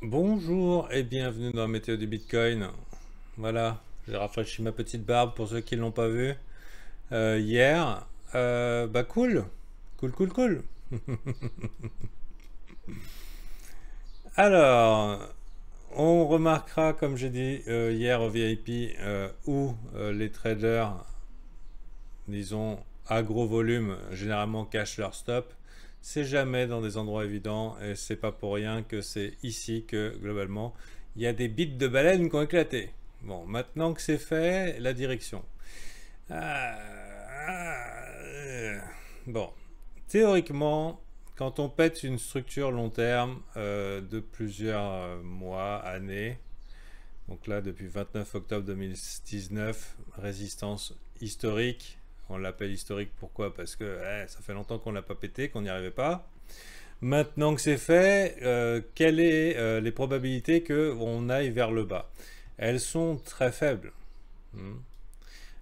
Bonjour et bienvenue dans la météo du Bitcoin. Voilà, j'ai rafraîchi ma petite barbe pour ceux qui ne l'ont pas vu hier. Bah cool, cool, cool, cool. Alors, on remarquera, comme j'ai dit hier au VIP, où les traders, disons, à gros volume, généralement cachent leur stop. C'est jamais dans des endroits évidents et c'est pas pour rien que c'est ici que, globalement, il y a des bits de baleine qui ont éclaté. Bon, maintenant que c'est fait, la direction. Ah, bon, théoriquement, quand on pète une structure long terme de plusieurs mois, années, donc là depuis 29 octobre 2019, résistance historique. On l'appelle historique pourquoi? Parce que ça fait longtemps qu'on l'a pas pété, qu'on n'y arrivait pas. Maintenant que c'est fait, quelles sont les probabilités qu'on aille vers le bas? Elles sont très faibles. Hmm.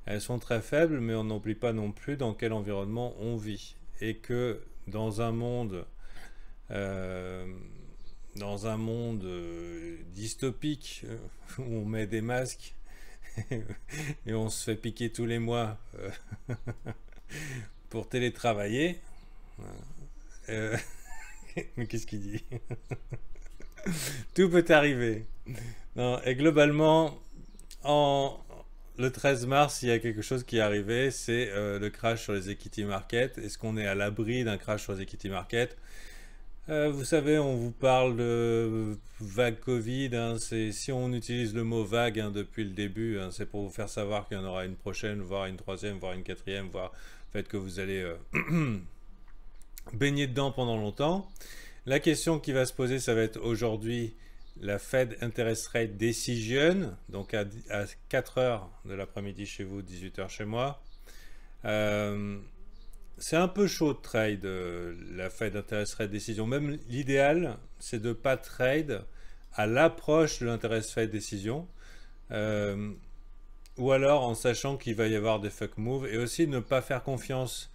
Elles sont très faibles, mais on n'oublie pas non plus dans quel environnement on vit. Et que dans un monde, euh, dystopique, où on met des masques et on se fait piquer tous les mois pour télétravailler, euh, mais qu'est-ce qu'il dit? Tout peut arriver. Non, et globalement, en, le 13 mars, il y a quelque chose qui est arrivé, c'est le crash sur les equity markets. Est-ce qu'on est à l'abri d'un crash sur les equity markets? Vous savez, on vous parle de vague Covid. Hein, si on utilise le mot vague depuis le début, c'est pour vous faire savoir qu'il y en aura une prochaine, voire une troisième, voire une quatrième, voire le fait que vous allez baigner dedans pendant longtemps. La question qui va se poser, ça va être aujourd'hui la Fed Interest Rate Decision, donc à 4 heures de l'après-midi chez vous, 18 heures chez moi. Euh, c'est un peu chaud de trade, la Fed Interest Rate Decision. Même l'idéal, c'est de ne pas trade à l'approche de l'Interest Rate Decision. Euh, ou alors en sachant qu'il va y avoir des fuck moves. Et aussi ne pas faire confiance.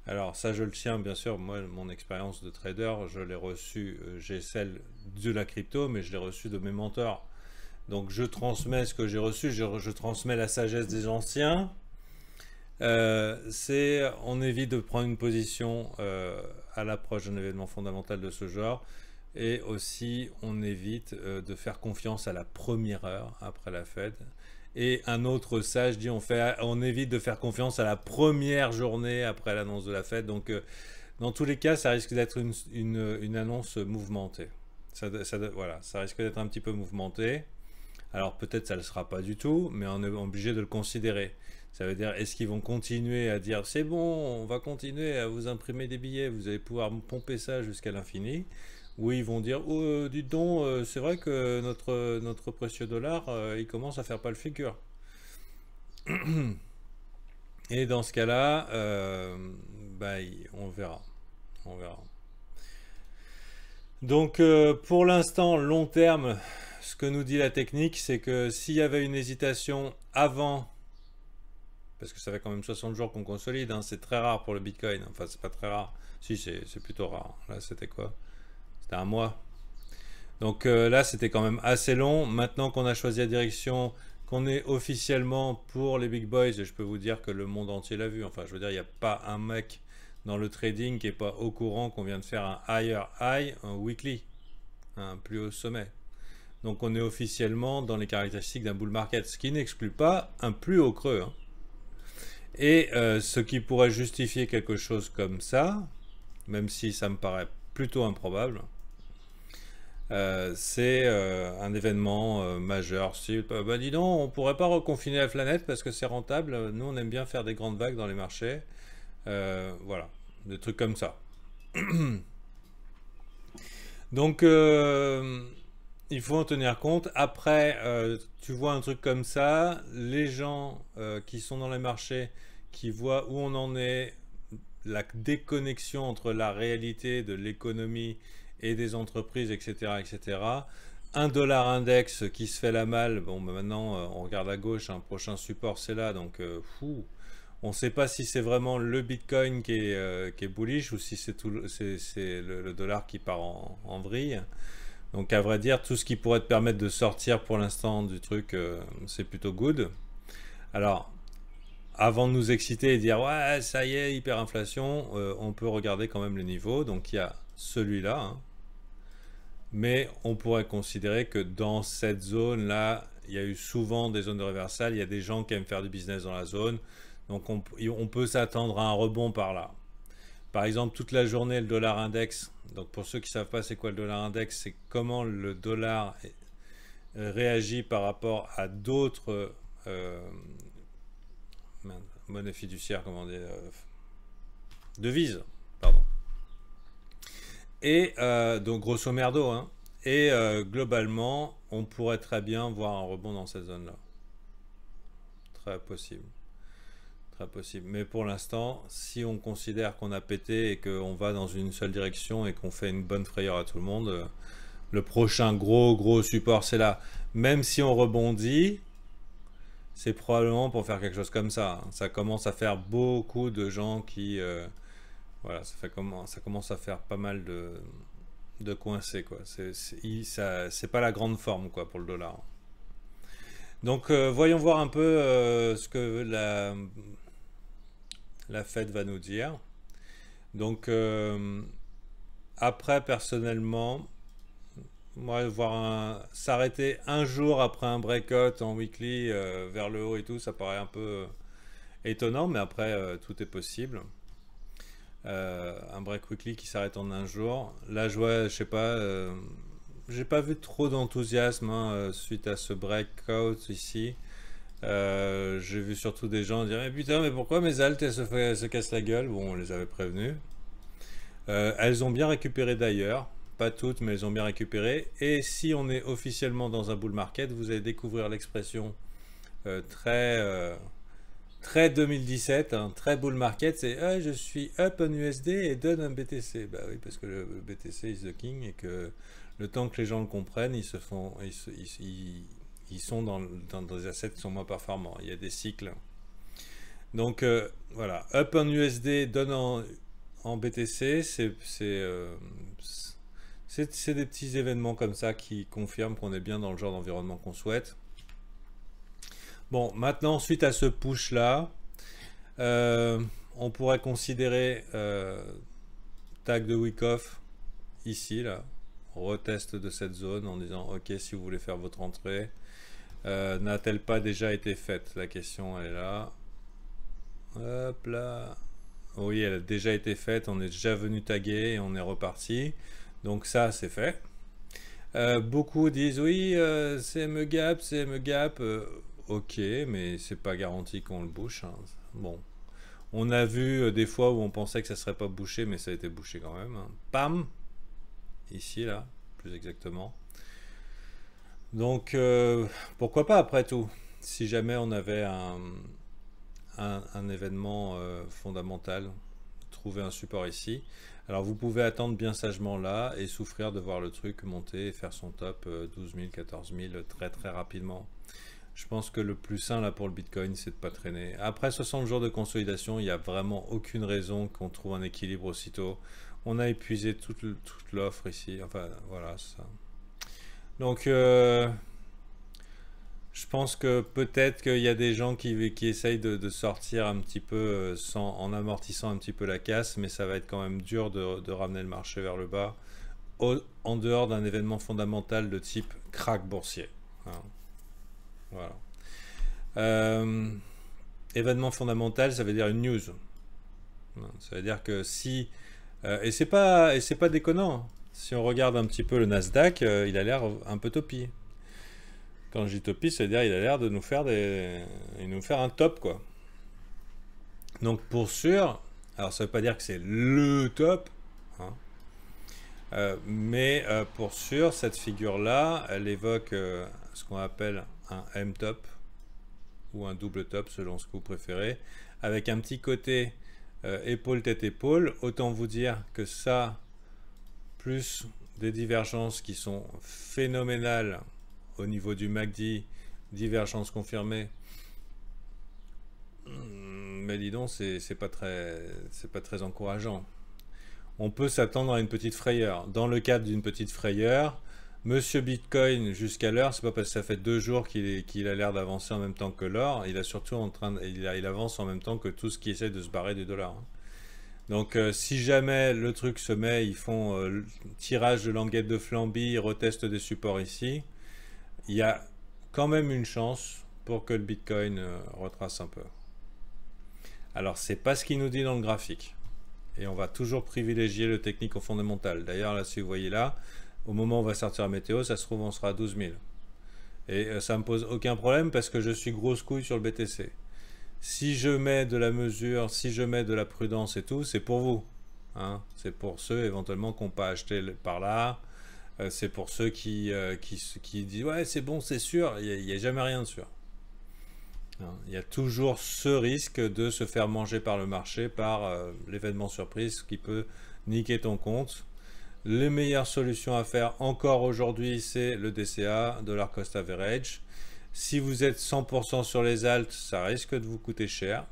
Alors ça je le tiens bien sûr, moi mon expérience de trader, je l'ai reçue, j'ai celle de la crypto, mais je l'ai reçue de mes mentors. Donc je transmets ce que j'ai reçu, je transmets la sagesse des anciens. On évite de prendre une position à l'approche d'un événement fondamental de ce genre. Et aussi, on évite de faire confiance à la première heure après la Fed. Et un autre sage dit on évite de faire confiance à la première journée après l'annonce de la Fed. Donc, dans tous les cas, ça risque d'être une annonce mouvementée. Voilà, ça risque d'être un petit peu mouvementé. Alors peut-être ça ne le sera pas du tout, mais on est obligé de le considérer. Ça veut dire, est-ce qu'ils vont continuer à dire, c'est bon, on va continuer à vous imprimer des billets, vous allez pouvoir pomper ça jusqu'à l'infini? Ou ils vont dire, oh, dites donc, c'est vrai que notre précieux dollar, il commence à faire pas le figure. Et dans ce cas-là, bah, on verra. On verra. Donc pour l'instant, long terme, ce que nous dit la technique, c'est que s'il y avait une hésitation avant, parce que ça fait quand même 60 jours qu'on consolide, hein, c'est très rare pour le Bitcoin, enfin c'est pas très rare, si c'est plutôt rare. Là c'était quoi? C'était un mois. Donc là c'était quand même assez long. Maintenant qu'on a choisi la direction, qu'on est officiellement pour les big boys, et je peux vous dire que le monde entier l'a vu, enfin je veux dire, il n'y a pas un mec dans le trading qui n'est pas au courant qu'on vient de faire un higher high, un weekly, un plus haut sommet. Donc on est officiellement dans les caractéristiques d'un bull market, ce qui n'exclut pas un plus haut creux. Hein. Et ce qui pourrait justifier quelque chose comme ça, même si ça me paraît plutôt improbable, c'est un événement majeur. Si, bah dis donc, on pourrait pas reconfiner la planète parce que c'est rentable. Nous, on aime bien faire des grandes vagues dans les marchés. Voilà, des trucs comme ça. Donc, il faut en tenir compte. Après, tu vois un truc comme ça, les gens qui sont dans les marchés, qui voient où on en est, la déconnexion entre la réalité de l'économie et des entreprises, etc., etc. Un dollar index qui se fait la malle. Bon, bah maintenant, on regarde à gauche, un prochain support, c'est là. Donc, on ne sait pas si c'est vraiment le Bitcoin qui est bullish ou si c'est le dollar qui part en vrille. Donc à vrai dire, tout ce qui pourrait te permettre de sortir pour l'instant du truc, c'est plutôt good. Alors, avant de nous exciter et dire ouais ça y est hyperinflation, on peut regarder quand même les niveaux. Donc il y a celui-là, hein. Mais on pourrait considérer que dans cette zone là il y a eu souvent des zones de réversal, il y a des gens qui aiment faire du business dans la zone, donc on peut s'attendre à un rebond par là. Par exemple, toute la journée le dollar index, donc pour ceux qui ne savent pas c'est quoi le dollar index, c'est comment le dollar réagit par rapport à d'autres monnaie fiduciaire, comment dire, devise, pardon. Et donc grosso merdo, hein, et globalement, on pourrait très bien voir un rebond dans cette zone-là. Très possible. Très possible. Mais pour l'instant, si on considère qu'on a pété et qu'on va dans une seule direction et qu'on fait une bonne frayeur à tout le monde, le prochain gros support, c'est là. Même si on rebondit, c'est probablement pour faire quelque chose comme ça. Ça commence à faire beaucoup de gens qui... voilà, ça commence à faire pas mal de coincés, quoi. C'est pas la grande forme, quoi, pour le dollar. Donc, voyons voir un peu ce que la Fed va nous dire. Donc, après, personnellement... Moi, s'arrêter un jour après un breakout en weekly vers le haut et tout, ça paraît un peu étonnant, mais après, tout est possible. Un break weekly qui s'arrête en un jour. Là, je sais pas, j'ai pas vu trop d'enthousiasme hein, suite à ce breakout ici. J'ai vu surtout des gens dire putain, mais pourquoi mes alts elles se cassent la gueule? Bon, on les avait prévenus. Elles ont bien récupéré d'ailleurs. Pas toutes, mais elles ont bien récupéré. Et si on est officiellement dans un bull market, vous allez découvrir l'expression très 2017, hein, très bull market, c'est je suis up en USD et donne un BTC. Bah oui, parce que le BTC is the king et que le temps que les gens le comprennent, ils sont dans des assets qui sont moins performants. Il y a des cycles. Donc voilà, up en USD, donne en BTC, c'est des petits événements comme ça qui confirment qu'on est bien dans le genre d'environnement qu'on souhaite. Bon, maintenant, suite à ce push-là, on pourrait considérer tag de week-off ici, là. Retest de cette zone en disant, ok, si vous voulez faire votre entrée, n'a-t-elle pas déjà été faite? La question, elle est là. Hop là. Oui, elle a déjà été faite, on est déjà venu taguer et on est reparti. Donc ça, c'est fait. Beaucoup disent oui, c'est me gap, c'est me gap. Ok, mais c'est pas garanti qu'on le bouche. Hein. Bon, on a vu des fois où on pensait que ça serait pas bouché, mais ça a été bouché quand même. Hein. Pam, ici là, plus exactement. Donc pourquoi pas après tout, si jamais on avait un événement fondamental, trouver un support ici. Alors vous pouvez attendre bien sagement là et souffrir de voir le truc monter et faire son top 12 000, 14 000 très rapidement. Je pense que le plus sain là pour le Bitcoin, c'est de pas traîner. Après 60 jours de consolidation, il n'y a vraiment aucune raison qu'on trouve un équilibre aussitôt. On a épuisé toute l'offre ici. Enfin voilà, ça. Donc je pense que peut-être qu'il y a des gens qui essayent de sortir un petit peu en amortissant un petit peu la casse, mais ça va être quand même dur de ramener le marché vers le bas en dehors d'un événement fondamental de type crack boursier. Hein. Voilà. Événement fondamental, ça veut dire une news. Ça veut dire que si... et c'est pas déconnant. Si on regarde un petit peu le Nasdaq, il a l'air un peu topi. Quand je dis topi, c'est-à-dire il a l'air de nous faire un top, quoi. Donc pour sûr, alors ça veut pas dire que c'est le top, hein, mais pour sûr, cette figure-là, elle évoque ce qu'on appelle un M-top ou un double top, selon ce que vous préférez, avec un petit côté épaule, tête, épaule. Autant vous dire que ça, plus des divergences qui sont phénoménales au niveau du MACD, divergence confirmée. Mais dis donc, c'est pas très encourageant. On peut s'attendre à une petite frayeur. Dans le cadre d'une petite frayeur, Monsieur Bitcoin, jusqu'à l'heure, c'est pas parce que ça fait 2 jours qu'il a l'air d'avancer en même temps que l'or. Il a surtout il avance en même temps que tout ce qui essaie de se barrer du dollar, hein. Donc, si jamais le truc se met, ils font tirage de languette de Flamby, ils retestent des supports ici. Il y a quand même une chance pour que le Bitcoin retrace un peu. Alors, c'est pas ce qu'il nous dit dans le graphique. Et on va toujours privilégier le technique au fondamental. D'ailleurs, là, si vous voyez là, au moment où on va sortir la météo, ça se trouve, on sera à 12 000. Et ça me pose aucun problème parce que je suis grosse couille sur le BTC. Si je mets de la mesure, si je mets de la prudence et tout, c'est pour vous, hein. C'est pour ceux éventuellement qui n'ont pas acheté par là. C'est pour ceux qui disent ouais c'est bon, c'est sûr. Il n'y a jamais rien de sûr, hein. Il y a toujours ce risque de se faire manger par le marché, par l'événement surprise qui peut niquer ton compte. Les meilleures solutions à faire encore aujourd'hui, c'est le DCA, Dollar Cost Average. Si vous êtes 100% sur les alts, ça risque de vous coûter cher,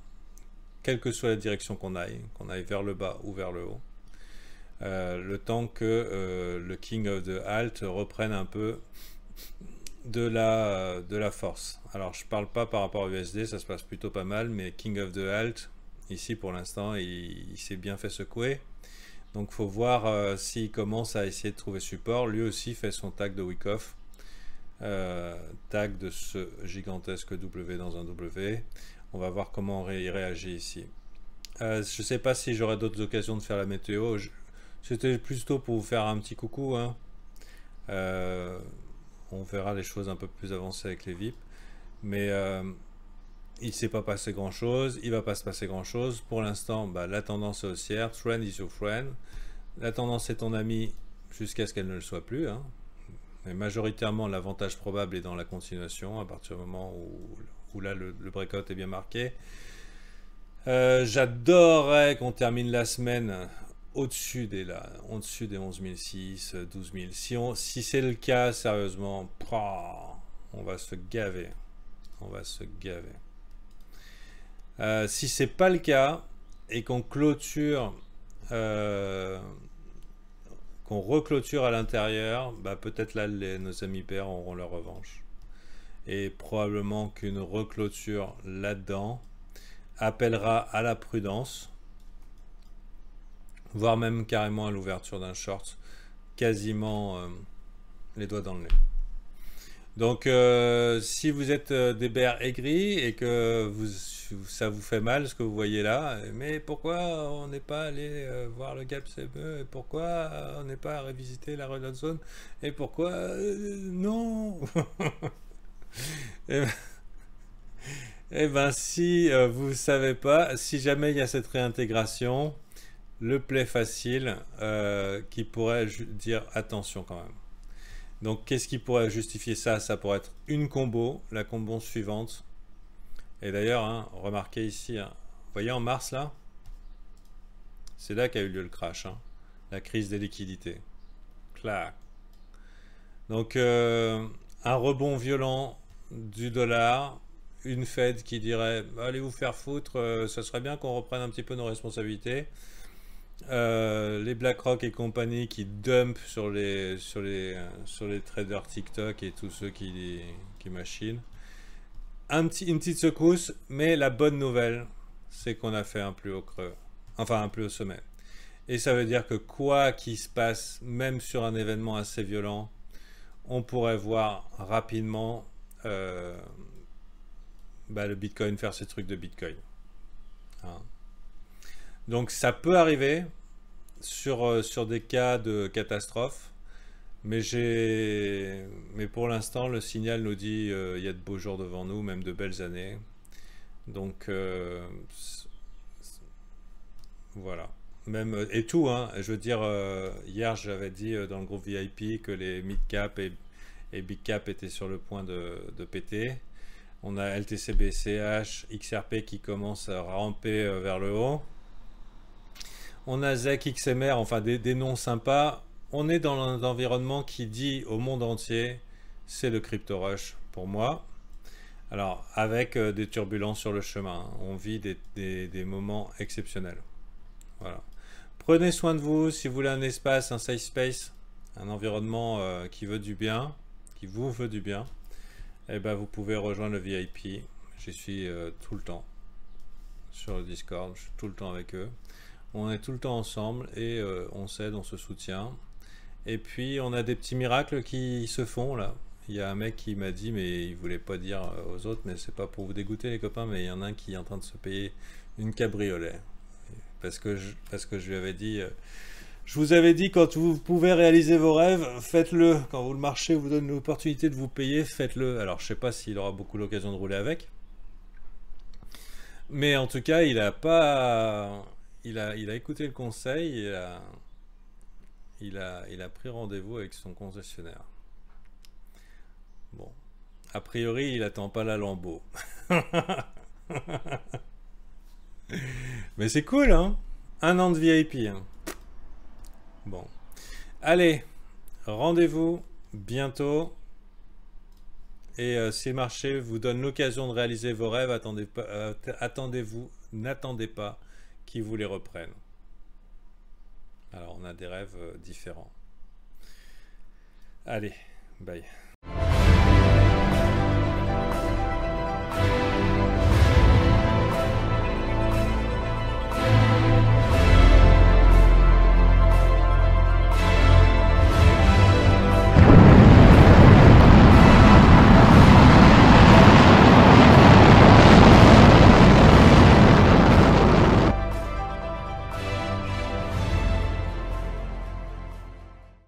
quelle que soit la direction qu'on aille vers le bas ou vers le haut. Le temps que le King of the Alt reprenne un peu de la force. Alors je parle pas par rapport à USD, ça se passe plutôt pas mal, mais King of the Alt, ici pour l'instant, il s'est bien fait secouer. Donc faut voir s'il commence à essayer de trouver support. Lui aussi fait son tag de Wyckoff. Tag de ce gigantesque W dans un W. On va voir comment il réagit ici. Je sais pas si j'aurai d'autres occasions de faire la météo. C'était plutôt pour vous faire un petit coucou, hein. On verra les choses un peu plus avancées avec les VIP. Mais il ne s'est pas passé grand chose. Il ne va pas se passer grand chose. Pour l'instant, bah, la tendance est haussière. Trend is your friend. La tendance est ton ami jusqu'à ce qu'elle ne le soit plus, hein. Mais majoritairement, l'avantage probable est dans la continuation, à partir du moment où là, le breakout est bien marqué. J'adorerais qu'on termine la semaine au-dessus des 11 600, 12 000. Si c'est le cas, sérieusement, on va se gaver. On va se gaver. Si c'est pas le cas et qu'on clôture... qu'on reclôture à l'intérieur, bah peut-être là nos amis pairs auront leur revanche. Et probablement qu'une reclôture là-dedans appellera à la prudence, voire même carrément à l'ouverture d'un short, quasiment les doigts dans le nez. Donc si vous êtes des bears aigris et que ça vous fait mal ce que vous voyez là, mais pourquoi on n'est pas allé voir le gap CME, et pourquoi on n'est pas révisité la Redstone Zone, et pourquoi non. Et ben si vous savez pas, si jamais il y a cette réintégration, le play facile qui pourrait dire attention quand même. Donc qu'est-ce qui pourrait justifier ça? Ça pourrait être une combo, la combo suivante. Et d'ailleurs, hein, remarquez ici, hein, vous voyez en mars là, c'est là qu'a eu lieu le crash, hein, la crise des liquidités. Clac. Donc un rebond violent du dollar, une Fed qui dirait allez vous faire foutre, ça serait bien qu'on reprenne un petit peu nos responsabilités. Les BlackRock et compagnie qui dump sur les traders TikTok et tous ceux qui machinent. Une petite secousse, mais la bonne nouvelle, c'est qu'on a fait un plus haut creux, enfin un plus haut sommet. Et ça veut dire que quoi qu'il se passe, même sur un événement assez violent, on pourrait voir rapidement le Bitcoin faire ses trucs de Bitcoin, hein. Donc ça peut arriver sur des cas de catastrophe, mais pour l'instant le signal nous dit il y a de beaux jours devant nous, même de belles années. Donc voilà. Même et tout, hein. Je veux dire, hier j'avais dit dans le groupe VIP que les mid cap et big cap étaient sur le point de péter. On a LTC, BCH, XRP qui commence à ramper vers le haut. On a ZEC, XMR, enfin des noms sympas. On est dans un environnement qui dit au monde entier, c'est le crypto rush pour moi. Alors, avec des turbulences sur le chemin, hein. On vit des moments exceptionnels. Voilà. Prenez soin de vous. Si vous voulez un espace, un safe space, un environnement qui veut du bien, qui vous veut du bien, eh ben vous pouvez rejoindre le VIP. J'y suis tout le temps sur le Discord, je suis tout le temps avec eux. On est tout le temps ensemble et on s'aide, on se soutient. Et puis on a des petits miracles qui se font là. Il y a un mec qui m'a dit, mais il voulait pas dire aux autres, mais c'est pas pour vous dégoûter les copains, mais il y en a un qui est en train de se payer une cabriolet. Parce que je lui avais dit, je vous avais dit, quand vous pouvez réaliser vos rêves, faites-le. Quand vous le marché vous donne l'opportunité de vous payer, faites-le. Alors je sais pas s'il aura beaucoup l'occasion de rouler avec. Mais en tout cas, il a pas, il a écouté le conseil, il a pris rendez-vous avec son concessionnaire. Bon, a priori, il attend pas la Lambo. Mais c'est cool, hein? Un an de VIP, hein. Bon, allez, rendez-vous bientôt. Et si le marché vous donne l'occasion de réaliser vos rêves, attendez-vous, n'attendez pas qu'ils vous les reprennent. Alors, on a des rêves différents. Allez, bye.